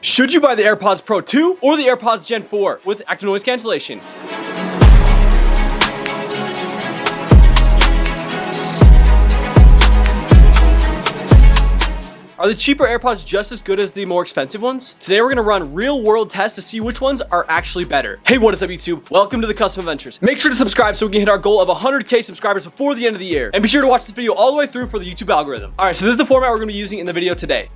Should you buy the AirPods Pro 2 or the AirPods Gen 4 with active noise cancellation? Are the cheaper AirPods just as good as the more expensive ones? Today we're gonna run real world tests to see which ones are actually better. Hey, what is up YouTube? Welcome to the Custom Adventures. Make sure to subscribe so we can hit our goal of 100K subscribers before the end of the year. And be sure to watch this video all the way through for the YouTube algorithm. All right, so this is the format we're gonna be using in the video today,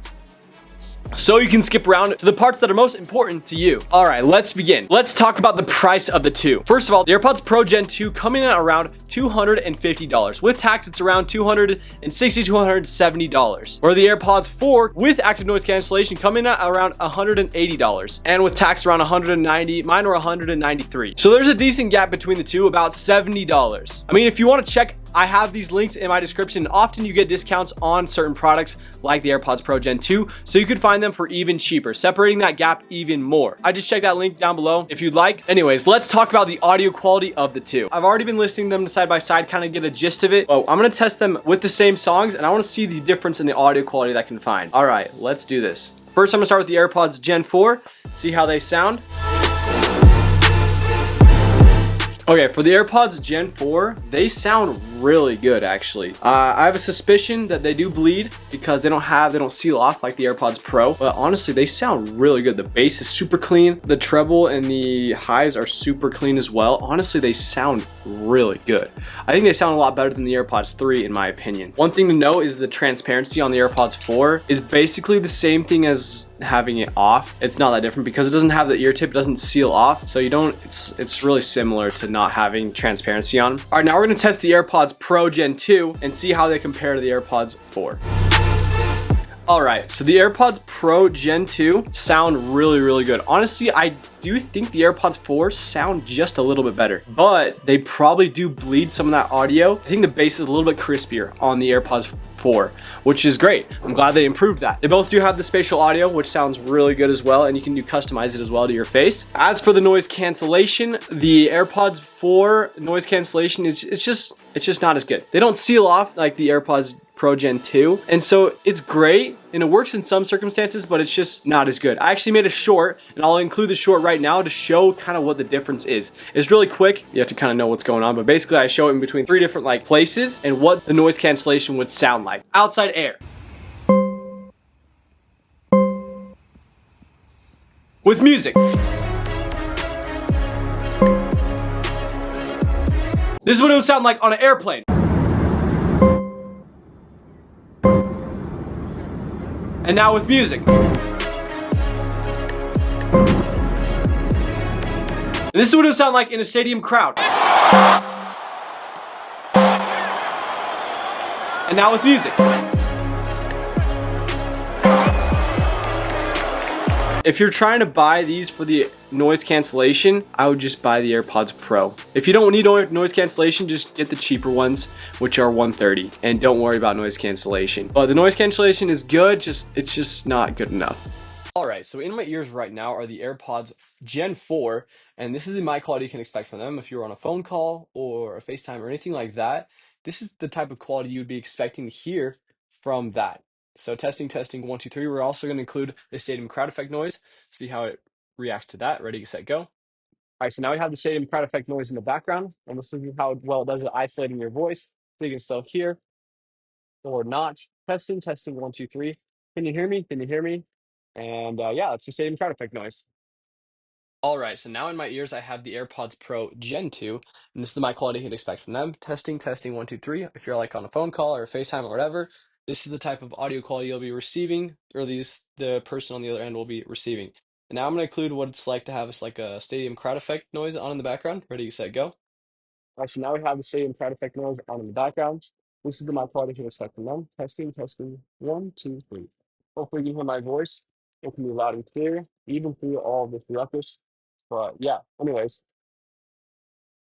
so you can skip around to the parts that are most important to you. All right, let's begin. Let's talk about the price of the two. First of all, the AirPods Pro Gen 2 coming in at around $250. With tax, it's around $260, $270. Or the AirPods 4 with active noise cancellation coming in at around $180. And with tax around $190, mine are $193. So there's a decent gap between the two, about $70. I mean, if you want to check, I have these links in my description. Often you get discounts on certain products like the AirPods Pro Gen 2, so you could find them for even cheaper, separating that gap even more. I just checked that link down below if you'd like. Anyways, let's talk about the audio quality of the two. I've already been listening to them side by side, kind of get a gist of it. Oh, I'm gonna test them with the same songs, and I want to see the difference in the audio quality that I can find. All right, let's do this. First, I'm gonna start with the AirPods Gen 4, see how they sound. Okay, for the AirPods Gen 4, they sound really good actually. I have a suspicion that they do bleed because they don't seal off like the AirPods Pro, but honestly they sound really good. The bass is super clean, the treble and the highs are super clean as well. Honestly, they sound really good. I think they sound a lot better than the AirPods 3 in my opinion. One thing to know is the transparency on the AirPods 4 is basically the same thing as having it off. It's not that different because it doesn't have the ear tip, it doesn't seal off, so you don't, it's really similar to not having transparency on. All right, now we're gonna test the AirPods Pro Gen 2 and see how they compare to the AirPods 4. Alright, so the AirPods Pro Gen 2 sound really good. Honestly, I do think the AirPods 4 sound just a little bit better, but they probably do bleed some of that audio. I think the bass is a little bit crispier on the AirPods 4, which is great. I'm glad they improved that. They both do have the spatial audio, which sounds really good as well, and you can customize it as well to your face. As for the noise cancellation, the AirPods 4 noise cancellation is it's just not as good. They don't seal off like the AirPods Pro Gen 2, and so it's great and it works in some circumstances, but it's just not as good. I actually made a short, and I'll include the short right now to show kind of what the difference is. It's really quick, you have to kind of know what's going on, but basically I show it in between 3 different like places and what the noise cancellation would sound like. Outside air, with music, this is what it would sound like on an airplane. And now with music. And this is what it would sound like in a stadium crowd. And now with music. If you're trying to buy these for the noise cancellation, I would just buy the AirPods Pro. If you don't need noise cancellation, just get the cheaper ones, which are $130, and don't worry about noise cancellation. But the noise cancellation is good, it's just not good enough. All right, so in my ears right now are the AirPods Gen 4, and this is the mic quality you can expect from them if you're on a phone call or a FaceTime or anything like that. This is the type of quality you'd be expecting to hear from that. So testing, 1, 2, 3. We're also going to include the stadium crowd effect noise, see how it reacts to that. Ready, set, go. All right, so now we have the stadium crowd effect noise in the background, and this is how well it does at isolating your voice, so you can still hear or not. Testing, 1, 2, 3. Can you hear me? Can you hear me? And yeah, that's the stadium crowd effect noise. All right, so now in my ears I have the AirPods Pro Gen 2, and this is the mic quality you can expect from them. Testing, 1, 2, 3. If you're like on a phone call or a FaceTime or whatever, this is the type of audio quality you'll be receiving, or at least the person on the other end will be receiving. And now I'm going to include what it's like to have like a stadium crowd effect noise on in the background. Ready, set, go. All right, so now we have the stadium crowd effect noise on in the background. This is the mic quality you can expect from them. Testing, 1, 2, 3. Hopefully you hear my voice. It can be loud and clear, even through all of this ruckus. But yeah, anyways,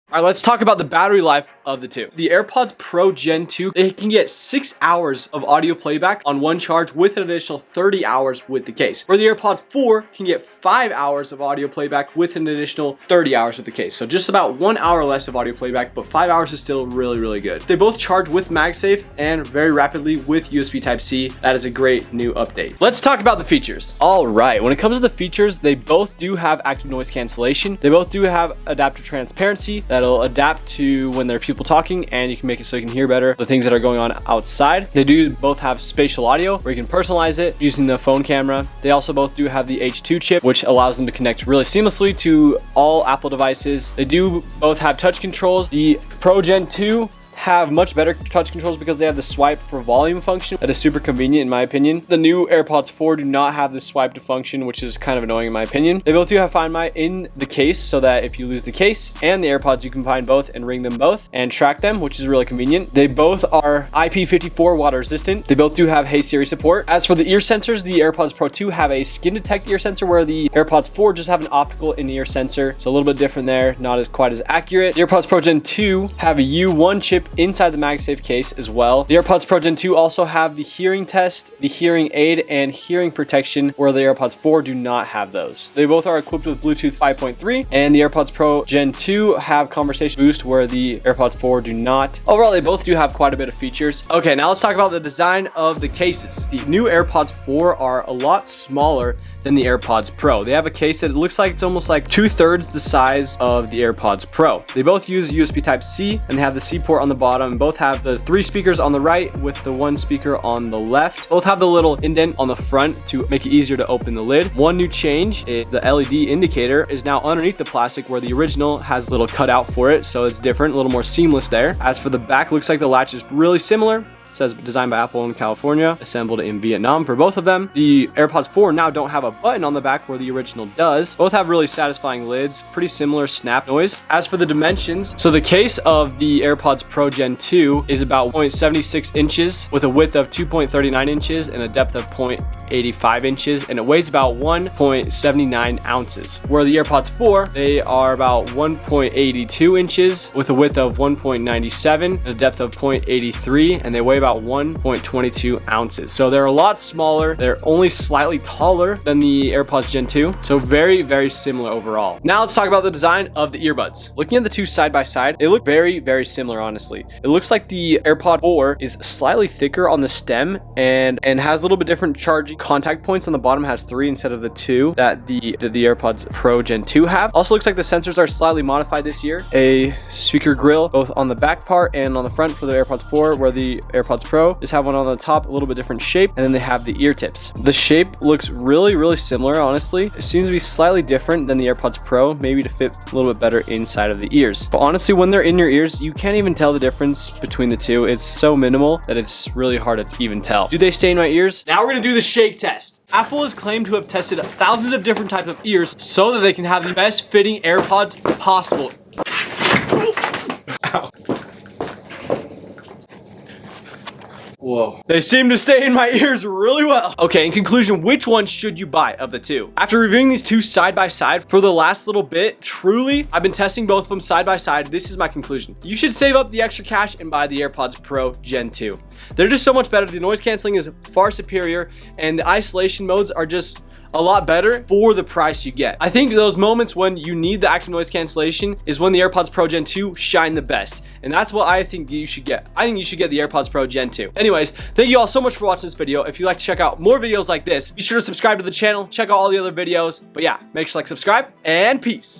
All right, let's talk about the battery life of the two. The AirPods Pro Gen 2, they can get 6 hours of audio playback on one charge with an additional 30 hours with the case. Where the AirPods 4 can get 5 hours of audio playback with an additional 30 hours with the case. So just about 1 hour less of audio playback, but 5 hours is still really, really good. They both charge with MagSafe and very rapidly with USB Type-C. That is a great new update. Let's talk about the features. All right, when it comes to the features, they both do have active noise cancellation. They both do have adaptive transparency that'll adapt to when there are people talking, and you can make it so you can hear better the things that are going on outside. They do both have spatial audio where you can personalize it using the phone camera. They also both do have the H2 chip, which allows them to connect really seamlessly to all Apple devices. They do both have touch controls. The Pro Gen 2 have much better touch controls because they have the swipe for volume function that is super convenient in my opinion. The new AirPods 4 do not have the swipe to function, which is kind of annoying in my opinion. They both do have Find My in the case, so that if you lose the case and the AirPods, you can find both and ring them both and track them, which is really convenient. They both are IP54 water resistant. They both do have Hey Siri support. As for the ear sensors, the AirPods Pro 2 have a skin detect ear sensor, where the AirPods 4 just have an optical in-ear sensor. So a little bit different there, not as quite as accurate. The AirPods Pro Gen 2 have a U1 chip inside the MagSafe case as well. The AirPods Pro Gen 2 also have the hearing test, the hearing aid, and hearing protection, where the AirPods 4 do not have those. They both are equipped with Bluetooth 5.3, and the AirPods Pro Gen 2 have conversation boost, where the AirPods 4 do not. Overall, they both do have quite a bit of features. Okay, now let's talk about the design of the cases. The new AirPods 4 are a lot smaller than the AirPods Pro. They have a case that looks like it's almost like 2/3 the size of the AirPods Pro. They both use USB Type-C, and they have the C port on the bottom. Both have the 3 speakers on the right with the 1 speaker on the left. Both have the little indent on the front to make it easier to open the lid. One new change is the LED indicator is now underneath the plastic, where the original has a little cutout for it, so it's different, a little more seamless there. As for the back, looks like the latch is really similar. Says designed by Apple in California, assembled in Vietnam for both of them. The AirPods 4 now don't have a button on the back where the original does. Both have really satisfying lids, pretty similar snap noise. As for the dimensions, so the case of the AirPods Pro Gen 2 is about 0.76 inches with a width of 2.39 inches and a depth of 0.85 inches, and it weighs about 1.79 ounces. Where the AirPods 4, they are about 1.82 inches with a width of 1.97 and a depth of 0.83, and they weigh about 1.22 ounces. So they're a lot smaller. They're only slightly taller than the AirPods Gen 2. So very, very similar overall. Now let's talk about the design of the earbuds. Looking at the two side by side, they look very, very similar, honestly. It looks like the AirPod 4 is slightly thicker on the stem and has a little bit different charging contact points. On the bottom has 3 instead of the 2 that the AirPods Pro Gen 2 have. Also looks like the sensors are slightly modified this year. A speaker grill both on the back part and on the front for the AirPods 4, where the AirPods Pro just have one on the top, a little bit different shape, and then they have the ear tips. The shape looks really, really similar, honestly. It seems to be slightly different than the AirPods Pro, maybe to fit a little bit better inside of the ears. But honestly, when they're in your ears, you can't even tell the difference between the two. It's so minimal that it's really hard to even tell. Do they stay in my ears? Now we're gonna do the shake test. Apple has claimed to have tested thousands of different types of ears so that they can have the best fitting AirPods possible. Ow. Whoa. They seem to stay in my ears really well. Okay, in conclusion, which one should you buy of the two? After reviewing these two side by side for the last little bit, truly, I've been testing both of them side by side. This is my conclusion. You should save up the extra cash and buy the AirPods Pro Gen 2. They're just so much better. The noise canceling is far superior, and the isolation modes are just a lot better for the price you get. I think those moments when you need the active noise cancellation is when the AirPods Pro Gen 2 shine the best. And that's what I think you should get. I think you should get the AirPods Pro Gen 2. Anyways, thank you all so much for watching this video. If you'd like to check out more videos like this, be sure to subscribe to the channel, check out all the other videos. But yeah, make sure to like, subscribe, and peace.